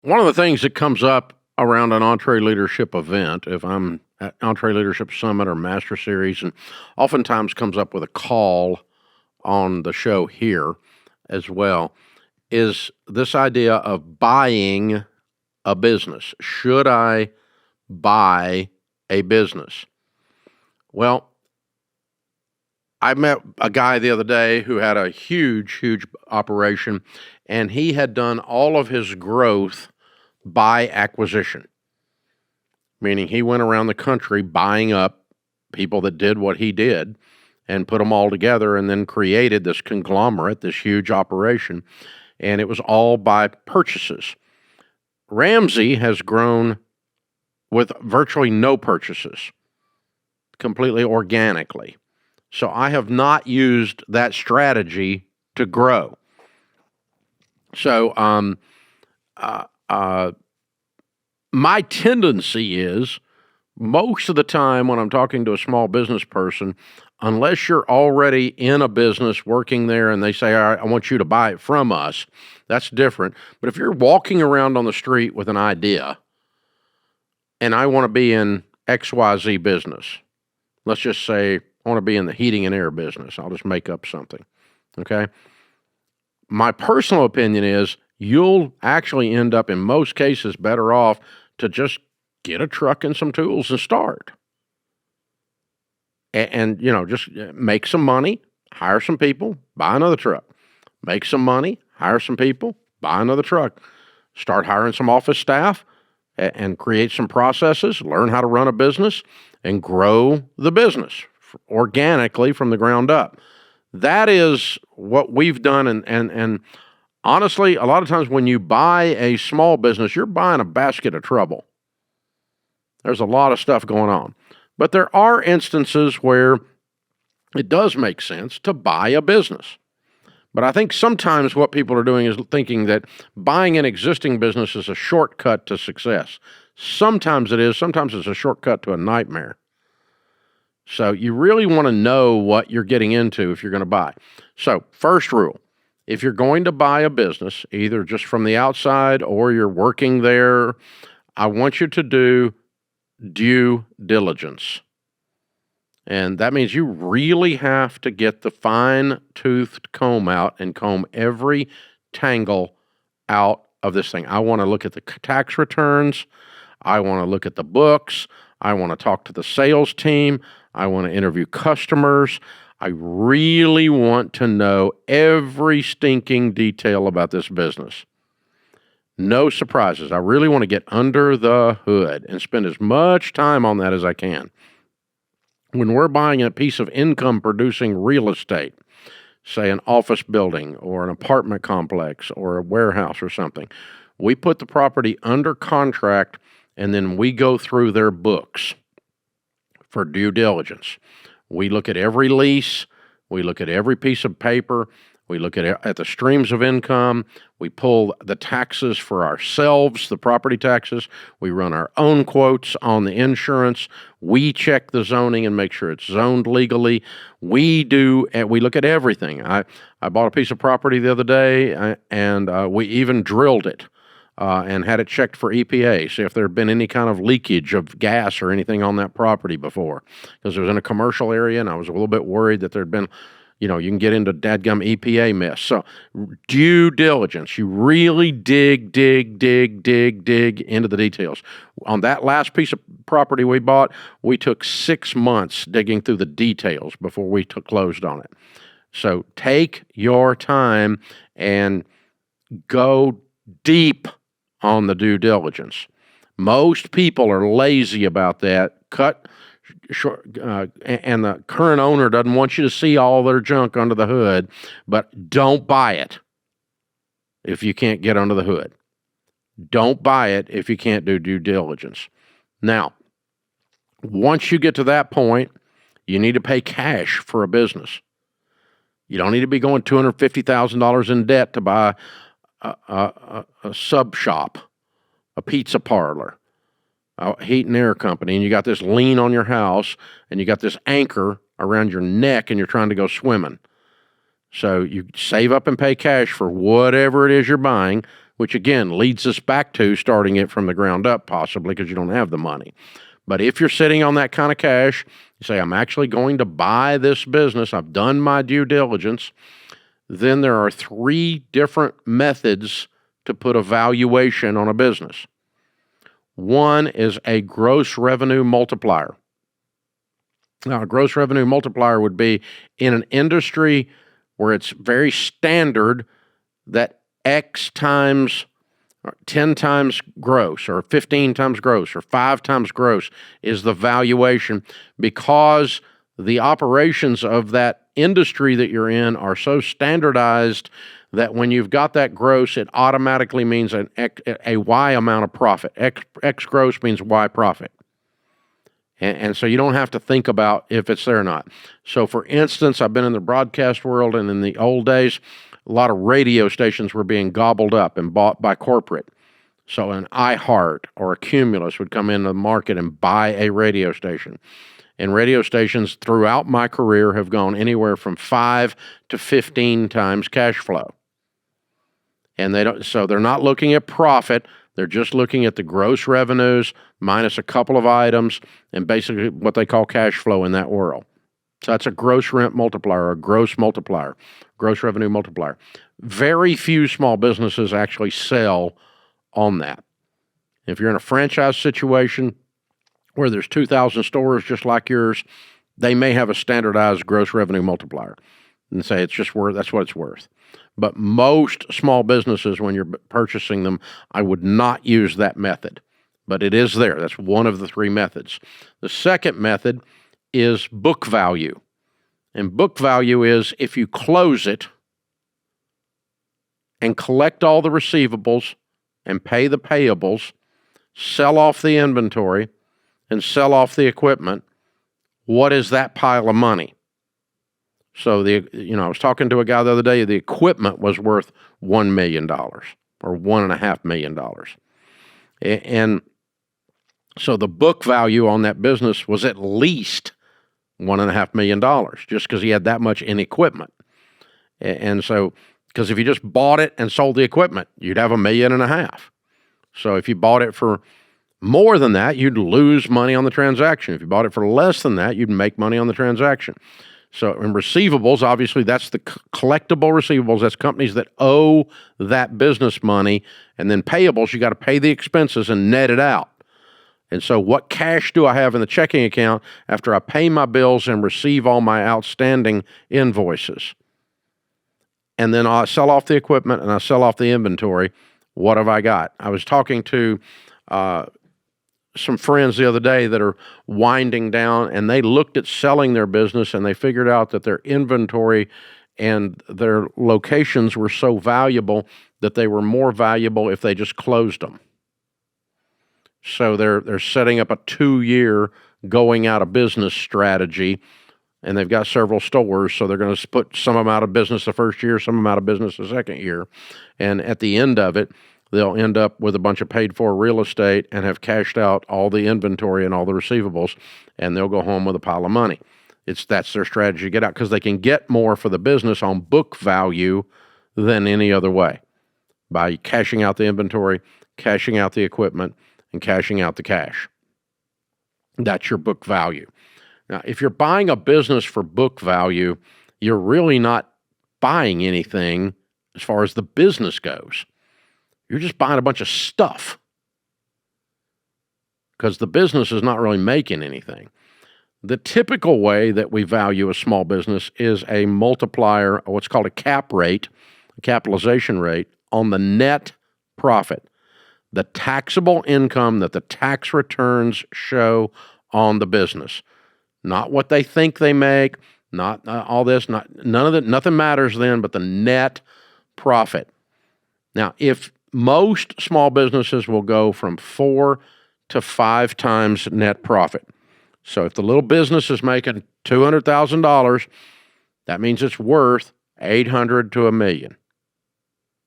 One of the things that comes up around an EntreLeadership event, if I'm at EntreLeadership Summit or Master Series, and oftentimes comes up with a call on the show here as well, is this idea of buying a business. Should I buy a business? Well, I met a guy the other day who had a huge operation, and he had done all of his growth by acquisition, meaning he went around the country buying up people that did what he did and put them all together and then created this conglomerate, this huge operation, and it was all by purchases. Ramsey has grown with virtually no purchases, completely organically. So I have not used that strategy to grow. So my tendency is, most of the time when I'm talking to a small business person, unless you're already in a business working there and they say, all right, I want you to buy it from us, that's different. But if you're walking around on the street with an idea and I want to be in XYZ business, let's just say I want to be in the heating and air business. I'll just make up something, okay? My personal opinion is you'll actually end up, in most cases, better off to just get a truck and some tools and start. And just make some money, hire some people, buy another truck. Make some money, hire some people, buy another truck. Start hiring some office staff and create some processes, learn how to run a business, and grow the business organically from the ground up. That is what we've done. And honestly, a lot of times when you buy a small business, you're buying a basket of trouble. There's a lot of stuff going on. But there are instances where it does make sense to buy a business. But I think sometimes what people are doing is thinking that buying an existing business is a shortcut to success. Sometimes it is. Sometimes it's a shortcut to a nightmare. So you really want to know what you're getting into if you're going to buy. So first rule, if you're going to buy a business, either just from the outside or you're working there, I want you to do due diligence. And that means you really have to get the fine-toothed comb out and comb every tangle out of this thing. I want to look at the tax returns. I want to look at the books. I want to talk to the sales team. I want to interview customers. I really want to know every stinking detail about this business. No surprises. I really want to get under the hood and spend as much time on that as I can. When we're buying a piece of income-producing real estate, say an office building or an apartment complex or a warehouse or something, we put the property under contract and then we go through their books for due diligence. We look at every lease. We look at every piece of paper. We look at the streams of income. We pull the taxes for ourselves, the property taxes. We run our own quotes on the insurance. We check the zoning and make sure it's zoned legally. We look at everything. I bought a piece of property the other day, and we even drilled it and had it checked for EPA, see if there had been any kind of leakage of gas or anything on that property before. Because it was in a commercial area, and I was a little bit worried that there had been, you can get into dadgum EPA mess. So due diligence, you really dig into the details. On that last piece of property we bought, we took 6 months digging through the details before we closed on it. So take your time and go deep on the due diligence. Most people are lazy about that. And the current owner doesn't want you to see all their junk under the hood, but don't buy it if you can't get under the hood. Don't buy it if you can't do due diligence. Now, once you get to that point, you need to pay cash for a business. You don't need to be going $250,000 in debt to buy a sub shop, a pizza parlor, a heat and air company, and you got this lien on your house, and you got this anchor around your neck, and you're trying to go swimming. So you save up and pay cash for whatever it is you're buying. which again leads us back to starting it from the ground up, possibly because you don't have the money. But if you're sitting on that kind of cash, you say, I'm actually going to buy this business, I've done my due diligence, then there are 3 different methods to put a valuation on a business. One is a gross revenue multiplier. Now, a gross revenue multiplier would be in an industry where it's very standard that X times 10 times gross or 15 times gross or 5 times gross is the valuation, because the operations of that industry that you're in are so standardized that when you've got that gross, it automatically means a Y amount of profit. X gross means Y profit. And so you don't have to think about if it's there or not. So for instance, I've been in the broadcast world, and in the old days, a lot of radio stations were being gobbled up and bought by corporate. So an iHeart or a Cumulus would come into the market and buy a radio station. And radio stations throughout my career have gone anywhere from 5 to 15 times cash flow. And so they're not looking at profit. They're just looking at the gross revenues minus a couple of items and basically what they call cash flow in that world. So that's a gross rent multiplier, or a gross multiplier, gross revenue multiplier. Very few small businesses actually sell on that. If you're in a franchise situation where there's 2,000 stores just like yours, they may have a standardized gross revenue multiplier and say that's what it's worth. But most small businesses, when you're purchasing them, I would not use that method. But it is there. That's one of the 3 methods. The second method is book value. And book value is if you close it and collect all the receivables and pay the payables, sell off the inventory, and sell off the equipment, what is that pile of money? So I was talking to a guy the other day, the equipment was worth $1 million or $1.5 million. And so the book value on that business was at least $1.5 million just because he had that much in equipment. And so, because if you just bought it and sold the equipment, you'd have $1.5 million. So if you bought it for more than that, you'd lose money on the transaction. If you bought it for less than that, you'd make money on the transaction. So in receivables, obviously, that's the collectible receivables. That's companies that owe that business money. And then payables, you got to pay the expenses and net it out. And so what cash do I have in the checking account after I pay my bills and receive all my outstanding invoices? And then I sell off the equipment and I sell off the inventory. What have I got? I was talking to some friends the other day that are winding down, and they looked at selling their business and they figured out that their inventory and their locations were so valuable that they were more valuable if they just closed them. So they're setting up a 2-year going out of business strategy, and they've got several stores, so they're going to put some of them out of business the first year, some of them out of business the second year, and at the end of it, they'll end up with a bunch of paid-for real estate and have cashed out all the inventory and all the receivables, and they'll go home with a pile of money. That's their strategy to get out, because they can get more for the business on book value than any other way, by cashing out the inventory, cashing out the equipment, and cashing out the cash. That's your book value. Now, if you're buying a business for book value, you're really not buying anything as far as the business goes. You're just buying a bunch of stuff, because the business is not really making anything. The typical way that we value a small business is a multiplier, or what's called a cap rate, a capitalization rate, on the net profit, the taxable income that the tax returns show on the business. Not what they think they make, not all this, none of that, nothing matters then but the net profit. Now, if most small businesses will go from 4 to 5 times net profit. So if the little business is making $200,000, that means it's worth $800,000 to $1 million.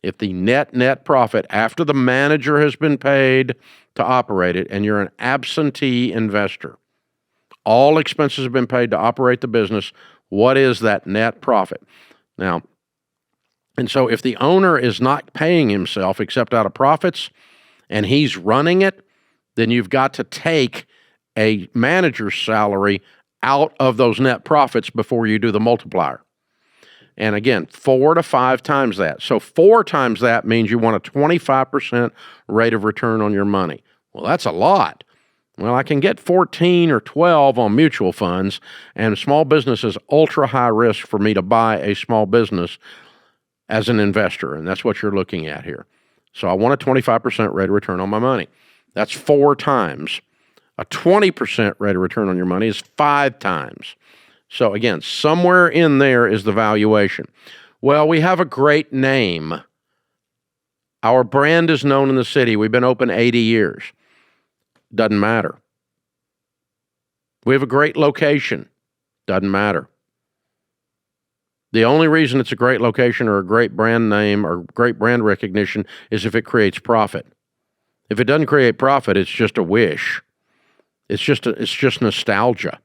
If the net profit after the manager has been paid to operate it, and you're an absentee investor, all expenses have been paid to operate the business, what is that net profit? Now, And so if the owner is not paying himself except out of profits and he's running it, then you've got to take a manager's salary out of those net profits before you do the multiplier. And again, 4 to 5 times that. So 4 times that means you want a 25% rate of return on your money. Well, that's a lot. Well, I can get 14 or 12 on mutual funds, and small business is ultra high risk for me to buy a small business as an investor, and that's what you're looking at here. So I want a 25% rate of return on my money. That's 4 times. A 20% rate of return on your money is 5 times. So again, somewhere in there is the valuation. Well, we have a great name. Our brand is known in the city. We've been open 80 years. Doesn't matter. We have a great location. Doesn't matter. The only reason it's a great location or a great brand name or great brand recognition is if it creates profit. If it doesn't create profit, it's just a wish. It's just nostalgia.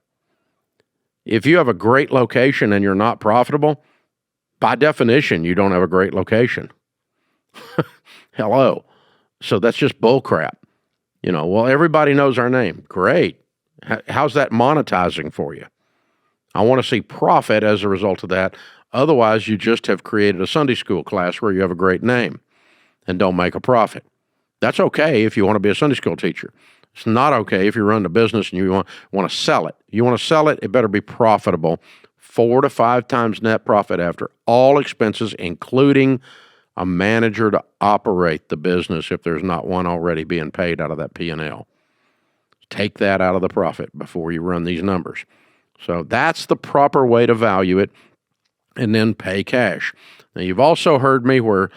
If you have a great location and you're not profitable, by definition, you don't have a great location. Hello. So that's just bullcrap. Well, everybody knows our name. Great. How's that monetizing for you? I want to see profit as a result of that. Otherwise, you just have created a Sunday school class where you have a great name and don't make a profit. That's okay if you want to be a Sunday school teacher. It's not okay if you run the business and you want to sell it. You want to sell it, it better be profitable. 4 to 5 times net profit after all expenses, including a manager to operate the business if there's not one already being paid out of that P&L. Take that out of the profit before you run these numbers. So that's the proper way to value it, and then pay cash. Now, you've also heard me where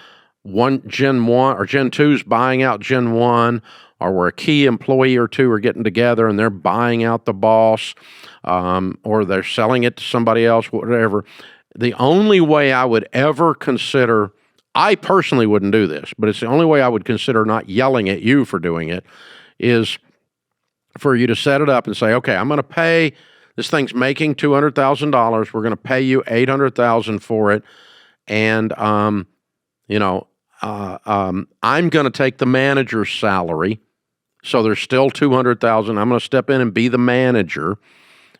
Gen 1 or Gen 2 is buying out Gen 1, or where a key employee or two are getting together and they're buying out the boss, or they're selling it to somebody else, whatever. The only way I would ever consider, I personally wouldn't do this, but it's the only way I would consider not yelling at you for doing it, is for you to set it up and say, okay, I'm going to pay, this thing's making $200,000. We're going to pay you $800,000 for it. And, I'm going to take the manager's salary. So there's still $200,000. I'm going to step in and be the manager,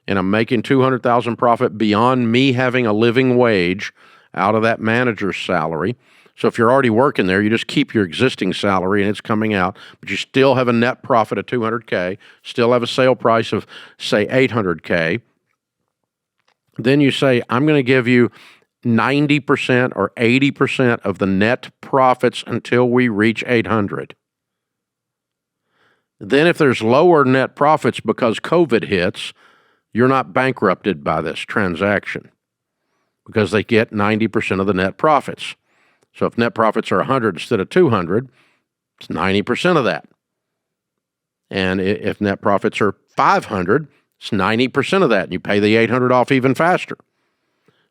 and I'm making $200,000 profit beyond me having a living wage out of that manager's salary. So if you're already working there, you just keep your existing salary and it's coming out, but you still have a net profit of $200K, still have a sale price of, say, $800K. Then you say, I'm going to give you 90% or 80% of the net profits until we reach 800. Then if there's lower net profits because COVID hits, you're not bankrupted by this transaction because they get 90% of the net profits. So if net profits are 100 instead of 200, it's 90% of that. And if net profits are 500, it's 90% of that. And you pay the 800 off even faster.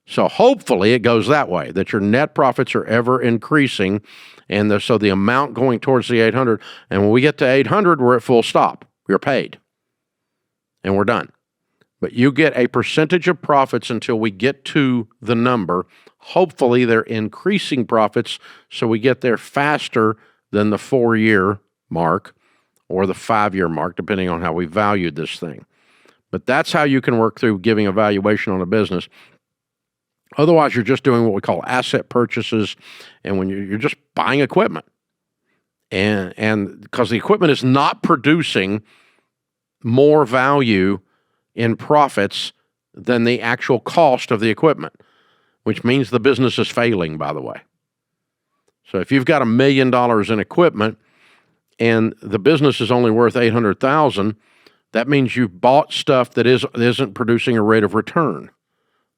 So hopefully it goes that way, that your net profits are ever increasing, and so the amount going towards the 800, and when we get to 800, we're at full stop. You're paid, and we're done. But you get a percentage of profits until we get to the number. Hopefully they're increasing profits, so we get there faster than the 4-year mark or the 5-year mark, depending on how we valued this thing. But that's how you can work through giving a valuation on a business. Otherwise, you're just doing what we call asset purchases, and when you're just buying equipment, and because the equipment is not producing more value in profits than the actual cost of the equipment, which means the business is failing, by the way. So if you've got $1 million in equipment and the business is only worth $800,000, that means you've bought stuff that isn't producing a rate of return.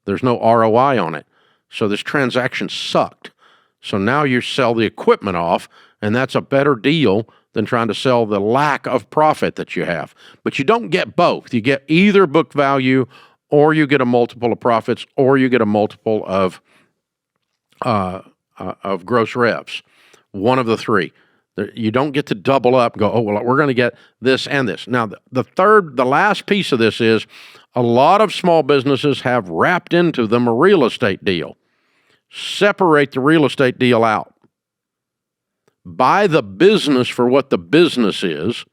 There's no ROI on it. So this transaction sucked. So now you sell the equipment off, and that's a better deal than trying to sell the lack of profit that you have. But you don't get both. You get either book value, or you get a multiple of profits, or you get a multiple of gross revs. One of the three. You don't get to double up and go, oh, well, we're going to get this and this. Now, the last piece of this is a lot of small businesses have wrapped into them a real estate deal. Separate the real estate deal out. Buy the business for what the business is,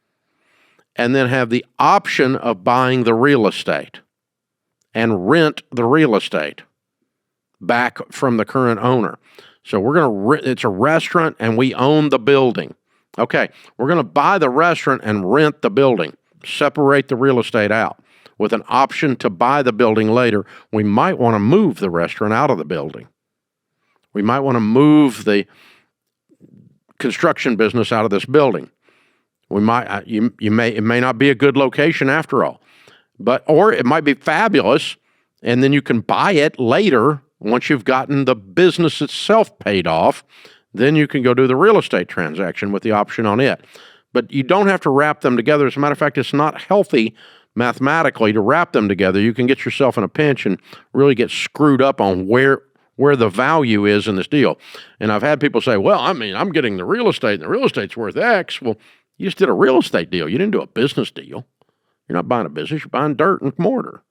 and then have the option of buying the real estate and rent the real estate back from the current owner. So we're going to it's a restaurant and we own the building. Okay, we're going to buy the restaurant and rent the building. Separate the real estate out with an option to buy the building later. We might want to move the restaurant out of the building. We might want to move the construction business out of this building. We might it may not be a good location after all. Or it might be fabulous, and then you can buy it later once you've gotten the business itself paid off. Then you can go do the real estate transaction with the option on it. But you don't have to wrap them together. As a matter of fact, it's not healthy mathematically to wrap them together. You can get yourself in a pinch and really get screwed up on where the value is in this deal. And I've had people say, well, I'm getting the real estate, and the real estate's worth X. Well, you just did a real estate deal. You didn't do a business deal. You're not buying a business. You're buying dirt and mortar.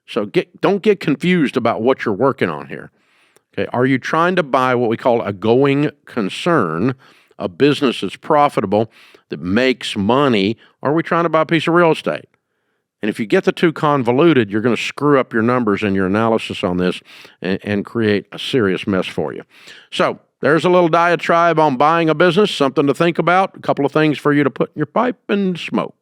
So don't get confused about what you're working on here. Okay, are you trying to buy what we call a going concern, a business that's profitable, that makes money, or are we trying to buy a piece of real estate? And if you get the two convoluted, you're going to screw up your numbers and your analysis on this and create a serious mess for you. So there's a little diatribe on buying a business, something to think about, a couple of things for you to put in your pipe and smoke.